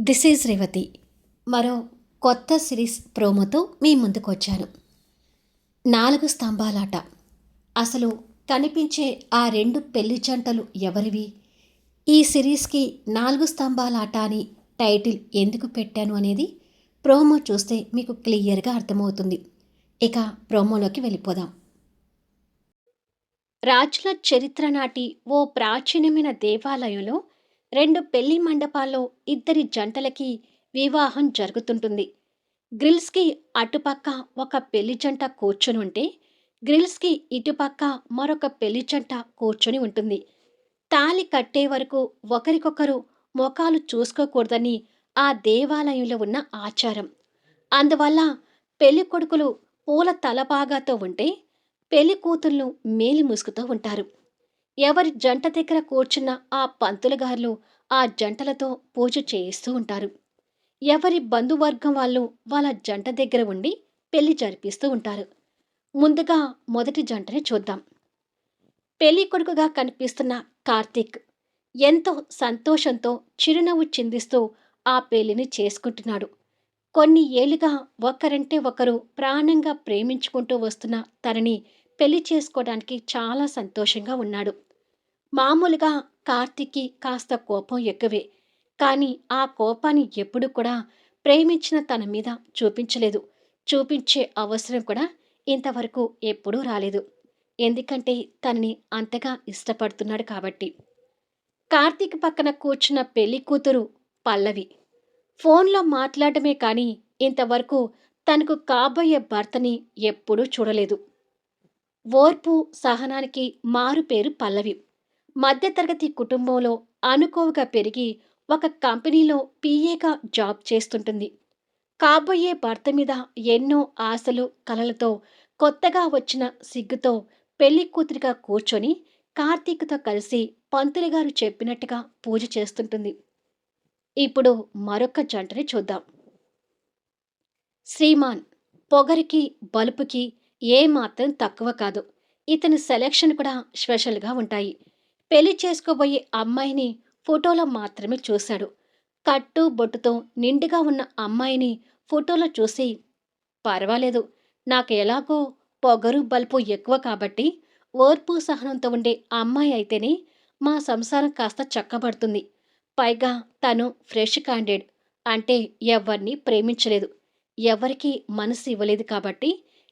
This is Revathi. మరో కొత్త series ప్రోమోతో మీ ముందుకొచ్చాను. 4 స్తంభాలాట. అసలు కనిపించే ఆ 2 పెళ్లి జంటలు ఎవరివి? ఈ సిరీస్‌కి 4 స్తంభాలాట అని టైటిల్ ఎందుకు పెట్టాను అనేది ప్రోమో చూస్తే మీకు క్లియర్‌గా అర్థమవుతుంది. ఇక ప్రోమోలోకి వెళ్ళిపోదాం. రాజుల చరిత్ర నాటి ఓ ప్రాచీనమైన దేవాలయంలో 2 పెళ్లి మండపాల్లో ఇద్దరి జంటలకి వివాహం జరుగుతుంటుంది. గ్రిల్స్‌కి అటుపక్క ఒక పెళ్లి జంట కూర్చొని ఉంటే, గ్రిల్స్‌కి ఇటుపక్క మరొక పెళ్లి జంట కూర్చొని ఉంటుంది. తాళి కట్టే వరకు ఒకరికొకరు మొఖాలు చూసుకోకూడదని ఆ దేవాలయంలో ఉన్న ఆచారం. అందువల్ల పెళ్ళికొడుకులు పూల తలపాగాతో ఉంటే, పెళ్లి కూతుళ్ళు మేలి ముసుగుతో ఉంటారు. ఎవరి జంట దగ్గర కూర్చున్న ఆ పంతులుగార్లు ఆ జంటలతో పూజ చేయిస్తూ ఉంటారు. ఎవరి బంధువర్గం వాళ్ళు వాళ్ళ జంట దగ్గర ఉండి పెళ్లి జరిపిస్తూ ఉంటారు. ముందుగా మొదటి జంటని చూద్దాం. పెళ్లి కొడుకుగా కనిపిస్తున్న కార్తీక్ ఎంతో సంతోషంతో చిరునవ్వు చిందిస్తూ ఆ పెళ్లిని చేసుకుంటున్నాడు. కొన్ని ఏళ్లుగా ఒకరంటే ఒకరు ప్రాణంగా ప్రేమించుకుంటూ వస్తున్న తనని పెళ్లి చేసుకోవడానికి చాలా సంతోషంగా ఉన్నాడు. మామూలుగా కార్తీక్‌కి కాస్త కోపం ఎక్కువే. కానీ ఆ కోపాన్ని ఎప్పుడు కూడా ప్రేమించిన తన మీద చూపించలేదు. చూపించే అవసరం కూడా ఇంతవరకు ఎప్పుడూ రాలేదు. ఎందుకంటే తనని అంతగా ఇష్టపడుతున్నాడు కాబట్టి. కార్తీక్ పక్కన కూర్చున్న పెళ్లి కూతురు పల్లవి. ఫోన్‌లో మాట్లాడమే కానీ ఇంతవరకు తనకు కాబోయే భర్తని ఎప్పుడూ చూడలేదు. ఓర్పు, సహనానికి మారుపేరు పల్లవి. మధ్యతరగతి కుటుంబంలో అనుకువగా పెరిగి ఒక కంపెనీలో పీఏగా జాబ్ చేస్తుంటుంది. కాబోయే భర్త మీద ఎన్నో ఆశలు, కలలతో కొత్తగా వచ్చిన సిగ్గుతో పెళ్లి కూతురిగా కూర్చొని కార్తీక్‌తో కలిసి పంతులుగారు చెప్పినట్టుగా పూజ చేస్తుంటుంది. ఇప్పుడు మరొక జంటని చూద్దాం. శ్రీమాన్ పొగరికి, బలుపుకి ఏమాత్రం తక్కువ కాదు. ఇతని సెలక్షన్ కూడా స్పెషల్‌గా ఉంటాయి. పెళ్లి చేసుకోబోయే అమ్మాయిని ఫోటోలో మాత్రమే చూశాడు. కట్టు, బొట్టుతో నిండుగా ఉన్న అమ్మాయిని ఫోటోలో చూసి, పర్వాలేదు. నాకు ఎలాగో పొగరు, బలుపు ఎక్కువ కాబట్టి ఓర్పు, సహనంతో ఉండే అమ్మాయి అయితేనే మా సంసారం కాస్త చక్కబడుతుంది. పైగా తను ఫ్రెష్ క్యాండిడేట్. అంటే ఎవ్వరిని ప్రేమించలేదు. ఎవరికీ మనసు ఇవ్వలేదు కాబట్టి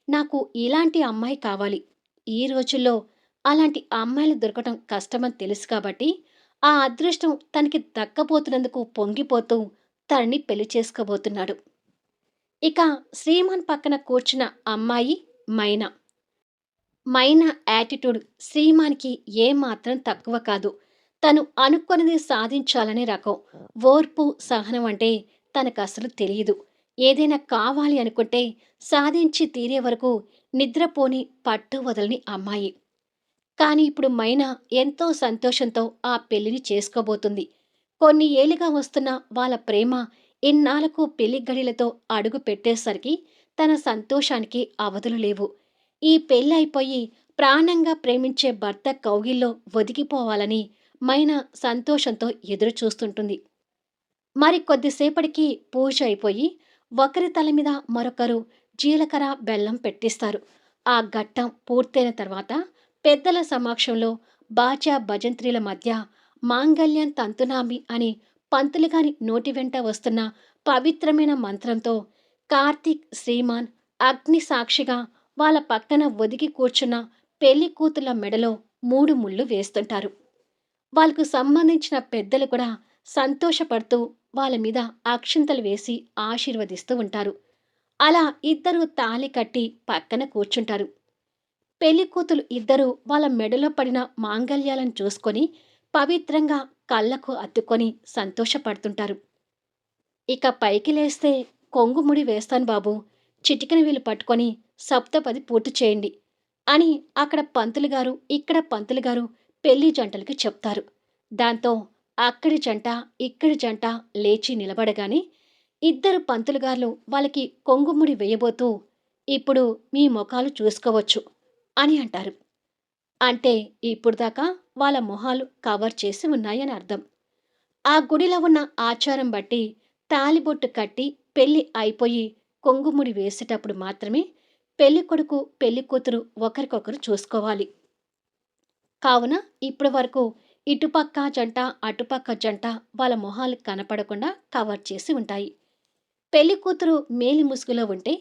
నాకు ఇలాంటి అమ్మాయి కావాలి. ఈ రోజుల్లో అలాంటి అమ్మాయిలు దొరకటం కష్టమని తెలుసు కాబట్టి ఆ అదృష్టం తనకి దక్కబోతున్నందుకు పొంగిపోతూ తనని పెళ్లి చేసుకోబోతున్నాడు. ఇక శ్రీమాన్ పక్కన కూర్చున్న అమ్మాయి మైనా. మైనా యాటిట్యూడ్ శ్రీమాన్‌కి ఏమాత్రం తక్కువ కాదు. తను అనుకొనిది సాధించాలనే రకం. ఓర్పు, సహనం అంటే తనకసలు తెలీదు. ఏదైనా కావాలి అనుకుంటే సాధించి తీరే వరకు నిద్రపోని, పట్టు వదలని అమ్మాయి. కానీ ఇప్పుడు మైనా ఎంతో సంతోషంతో ఆ పెళ్లిని చేసుకోబోతుంది. కొన్ని ఏళ్లుగా వస్తున్న వాళ్ళ ప్రేమ ఇన్నాళ్లకు పెళ్లి గడియలతో అడుగు పెట్టేసరికి తన సంతోషానికి అవధులు లేవు. ఈ పెళ్లయిపోయి ప్రాణంగా ప్రేమించే భర్త కౌగిల్లో ఒదిగిపోవాలని మైనా సంతోషంతో ఎదురు చూస్తుంటుంది. మరి కొద్దిసేపటికి పూజ అయిపోయి ఒకరి తల మీద మరొకరు జీలకర్ర, బెల్లం పెట్టిస్తారు. ఆ ఘట్టం పూర్తయిన తర్వాత పెద్దల సమక్షంలో బాజా భజంత్రీల మధ్య మాంగళ్యం తంతునామి అని పంతులుగారి నోటి వెంట వస్తున్న పవిత్రమైన మంత్రంతో కార్తీక్, శ్రీమాన్ అగ్ని సాక్షిగా వాళ్ళ పక్కన ఒదిగి కూర్చున్న పెళ్లి కూతుళ్ళ మెడలో 3 ముళ్ళు వేస్తుంటారు. వాళ్ళకు సంబంధించిన పెద్దలు కూడా సంతోషపడుతూ వాళ్ళ మీద అక్షింతలు వేసి ఆశీర్వదిస్తూ ఉంటారు. అలా ఇద్దరూ తాళి కట్టి పక్కన కూర్చుంటారు. పెళ్లికూతులు ఇద్దరూ వాళ్ళ మెడలో పడిన మాంగల్యాలను చూసుకొని పవిత్రంగా కళ్ళకు అద్దుకొని సంతోషపడుతుంటారు. ఇక పైకి లేస్తే కొంగుముడి వేస్తాను బాబూ, చిటికెన వేలు పట్టుకొని సప్తపది పూర్తి చేయండి అని అక్కడ పంతులుగారు, ఇక్కడ పంతులుగారు పెళ్లి జంటలకి చెప్తారు. దాంతో అక్కడి జంట, ఇక్కడి జంట లేచి నిలబడగానే ఇద్దరు పంతులుగార్లు వాళ్ళకి కొంగుముడి వేయబోతూ, ఇప్పుడు మీ మొఖాలు చూసుకోవచ్చు అని అంటారు. అంటే ఇప్పుడుదాకా వాళ్ళ మొహాలు కవర్ చేసి ఉన్నాయని అర్థం. ఆ గుడిలో ఉన్న ఆచారం బట్టి తాళిబొట్టు కట్టి పెళ్లి అయిపోయి కొంగుముడి వేసేటప్పుడు మాత్రమే పెళ్ళికొడుకు పెళ్ళికూతురు ఒకరికొకరు చూసుకోవాలి. కావున ఇప్పటి వరకు ఇటుపక్క జంట అటుపక్క జంట వాళ్ళ మొహాలు కనపడకుండా కవర్ చేసి ఉంటాయి. పెళ్లి కూతురు మేలి ముసుగులో ఉంటే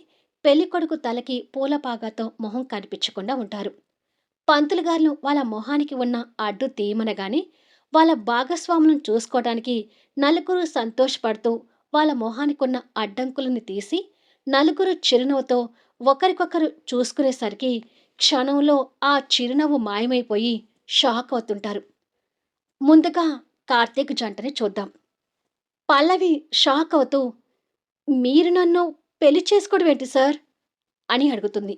పెళ్ళికొడుకు తలకి పూలపాగాతో మొహం కనిపించకుండా ఉంటారు. పంతులు గారు వాళ్ళ మొహానికి ఉన్న అడ్డు తీయమనగానే వాళ్ళ భాగస్వాములను చూసుకోవడానికి నలుగురు సంతోషపడుతూ వాళ్ళ మొహానికున్న అడ్డంకులను తీసి నలుగురు చిరునవ్వుతో ఒకరికొకరు చూసుకునేసరికి క్షణంలో ఆ చిరునవ్వు మాయమైపోయి షాక్ అవుతుంటారు. ముందుగా కార్తీక్ జంటని చూద్దాం. పల్లవి షాక్ అవుతూ, "మీరు నన్ను పెళ్లి చేసుకోవడం ఏంటి సార్?" అని అడుగుతుంది.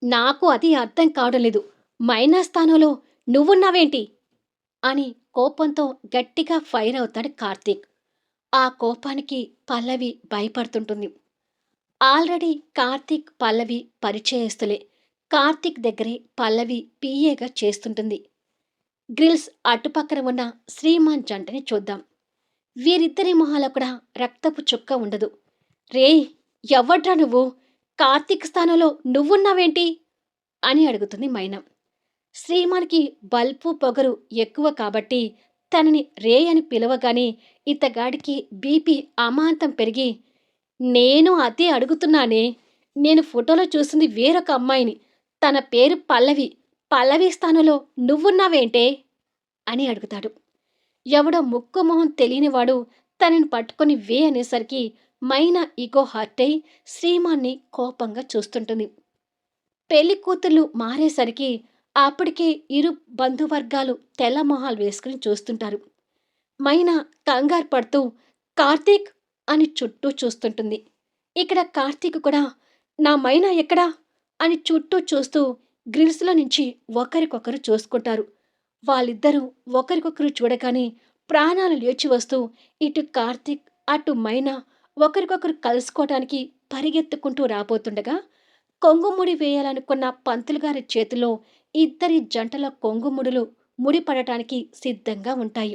"నాకు అది అర్థం కావడం లేదు. మైనా స్థానంలో నువ్వున్నావేంటి?" అని కోపంతో గట్టిగా ఫైర్ అవుతాడు కార్తీక్. ఆ కోపానికి పల్లవి భయపడుతుంటుంది. ఆల్రెడీ కార్తీక్, పల్లవి పరిచయస్తులే. కార్తీక్ దగ్గరే పల్లవి పీఏగా చేస్తుంటుంది. గ్రిల్స్ అటుపక్కన ఉన్న శ్రీమాన్ జంటని చూద్దాం. వీరిద్దరి మొహాల కూడా రక్తపు చుక్క ఉండదు. "రేయ్, ఎవ్వడ్రా నువ్వు? కార్తీక్ స్థానంలో నువ్వున్నావేంటి?" అని అడుగుతుంది మైనం. శ్రీమాన్‌కి బల్పు పొగరు ఎక్కువ కాబట్టి తనని రే అని పిలవగానే ఇతగాడికి బీపీ అమాంతం పెరిగి, "నేను అదే అడుగుతున్నానే. నేను ఫోటోలో చూసింది వేరొక అమ్మాయిని. తన పేరు పల్లవి. పల్లవి స్థానంలో నువ్వున్నావేంటే?" అని అడుగుతాడు. ఎవడో ముక్కు మొహం తెలియనివాడు తనని పట్టుకొని వే అనేసరికి మైనా ఇగో హర్ట్ అయి శ్రీమాన్ని కోపంగా చూస్తుంటుంది. పెళ్లి కూతుర్లు మారేసరికి అప్పటికే ఇరు బంధువర్గాలు తెల్ల మొహాలు వేసుకుని చూస్తుంటారు. మైనా కంగారు పడుతూ "కార్తీక్" అని చుట్టూ చూస్తుంటుంది. ఇక్కడ కార్తీక్ కూడా "నా మైనా ఎక్కడా?" అని చుట్టూ చూస్తూ గ్రిల్స్‌లో నుంచి ఒకరికొకరు చూసుకుంటారు. వాళ్ళిద్దరూ ఒకరికొకరు చూడగానే ప్రాణాలు లేచి వస్తూ ఇటు కార్తీక్, అటు మైనా ఒకరికొకరు కలుసుకోవటానికి పరిగెత్తుకుంటూ రాబోతుండగా కొంగుముడి వేయాలనుకున్న పంతులు గారి చేతిలో ఇద్దరి జంటల కొంగుముడులు ముడిపడటానికి సిద్ధంగా ఉంటాయి.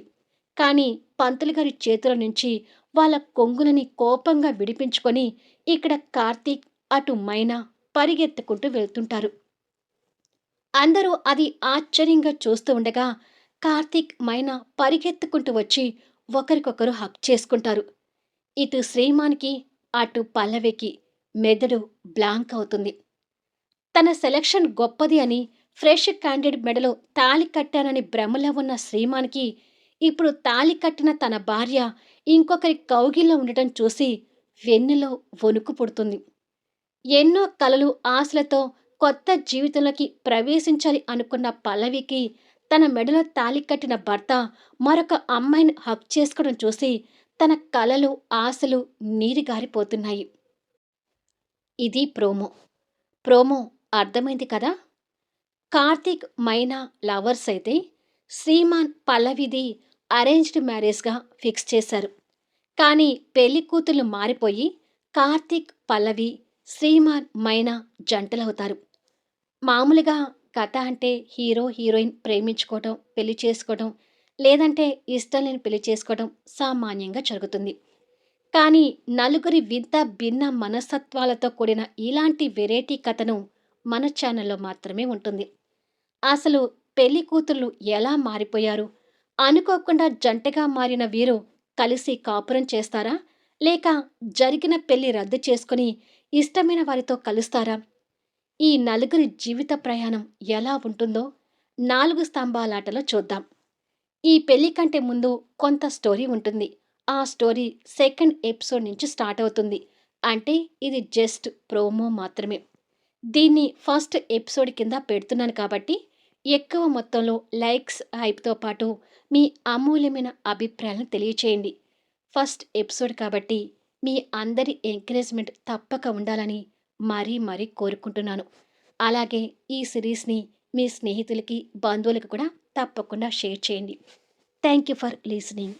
కానీ పంతులు గారి చేతుల నుంచి వాళ్ళ కొంగులని కోపంగా విడిపించుకొని ఇక్కడ కార్తీక్, అటు మైనా పరిగెత్తుకుంటూ వెళ్తుంటారు. అందరూ అది ఆశ్చర్యంగా చూస్తూ ఉండగా కార్తీక్, మైనా పరిగెత్తుకుంటూ వచ్చి ఒకరికొకరు హగ్ చేసుకుంటారు. ఇటు శ్రీమాన్‌కి, అటు పల్లవికి మెదడు బ్లాంక్ అవుతుంది. తన సెలక్షన్ గొప్పది అని ఫ్రెష్ క్యాండిడేట్ మెడలో తాళి కట్టానని భ్రమలో ఉన్న శ్రీమాన్‌కి ఇప్పుడు తాళి కట్టిన తన భార్య ఇంకొకరి కౌగిల్లో ఉండటం చూసి వెన్నులో వణుకు పుడుతుంది. ఎన్నో కలలు, ఆశలతో కొత్త జీవితంలోకి ప్రవేశించాలి అనుకున్న పల్లవికి తన మెడలో తాళి కట్టిన భర్త మరొక అమ్మాయిని హక్ చేసుకోవడం చూసి తన కలలు, ఆశలు నీరుగారిపోతున్నాయి. ఇది ప్రోమో. ప్రోమో అర్థమైంది కదా? కార్తీక్, మైనా లవర్స్ అయితే శ్రీమాన్, పల్లవిది అరేంజ్డ్ మ్యారేజ్‌గా ఫిక్స్ చేశారు. కానీ పెళ్లి కూతుర్లు మారిపోయి కార్తీక్, పల్లవి, శ్రీమాన్, మైనా జంటలవుతారు. మామూలుగా కథ అంటే హీరో, హీరోయిన్ ప్రేమించుకోవటం, పెళ్లి చేసుకోవటం, లేదంటే ఇష్టం లేని పెళ్లి చేసుకోవటం సామాన్యంగా జరుగుతుంది. కానీ నలుగురి వింత భిన్న మనస్తత్వాలతో కూడిన ఇలాంటి వెరైటీ కథను మన ఛానల్లో మాత్రమే ఉంటుంది. అసలు పెళ్లి కూతుర్లు ఎలా మారిపోయారు? అనుకోకుండా జంటగా మారిన వీరు కలిసి కాపురం చేస్తారా? లేక జరిగిన పెళ్లి రద్దు చేసుకొని ఇష్టమైన వారితో కలుస్తారా? ఈ నలుగురి జీవిత ప్రయాణం ఎలా ఉంటుందో 4 స్తంభాలాటలో చూద్దాం. ఈ పెళ్లి కంటే ముందు కొంత స్టోరీ ఉంటుంది. ఆ స్టోరీ సెకండ్ ఎపిసోడ్ నుంచి స్టార్ట్ అవుతుంది. అంటే ఇది జస్ట్ ప్రోమో మాత్రమే. దీన్ని ఫస్ట్ ఎపిసోడ్ కింద పెడుతున్నాను కాబట్టి ఎక్కువ మొత్తంలో లైక్స్, హైప్‌తో పాటు మీ అమూల్యమైన అభిప్రాయాలను తెలియచేయండి. ఫస్ట్ ఎపిసోడ్ కాబట్టి మీ అందరి ఎంకరేజ్‌మెంట్ తప్పక ఉండాలని మరీ కోరుకుంటున్నాను. అలాగే ఈ సిరీస్‌ని మీ స్నేహితులకి, బంధువులకు కూడా తప్పకుండా షేర్ చేయండి. Thank you for listening.